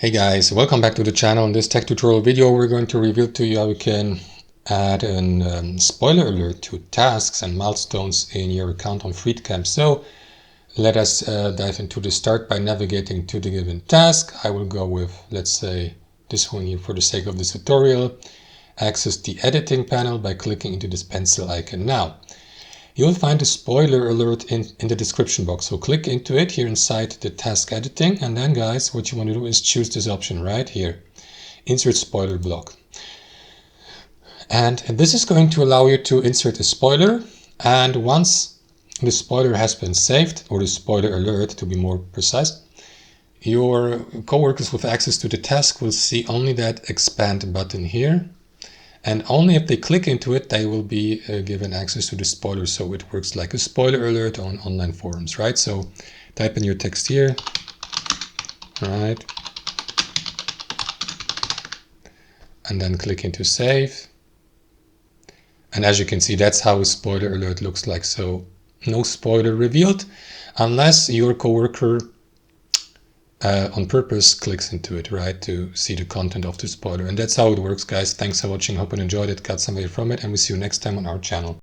Hey guys, welcome back to the channel. In this tech tutorial video, we're going to reveal to you how you can add a spoiler alert to tasks and milestones in your account on Freedcamp. So let us dive into the start by navigating to the given task. I will go with, let's say, this one here for the sake of this tutorial. Access the editing panel by clicking into this pencil icon. Now, you'll find a spoiler alert in the description box. So click into it here inside the task editing. And then guys, what you want to do is choose this option right here. Insert spoiler block. And this is going to allow you to insert a spoiler. And once the spoiler has been saved, or the spoiler alert to be more precise, your coworkers with access to the task will see only that expand button here. And only if they click into it, they will be given access to the spoiler. So it works like a spoiler alert on online forums, right? So type in your text here, right? And then click into save. And as you can see, that's how a spoiler alert looks like. So no spoiler revealed unless your coworker on purpose clicks into it, right, to see the content of the spoiler. And that's how it works, guys. Thanks for watching. Hope you enjoyed it, got some value from it, and we'll see you next time on our channel.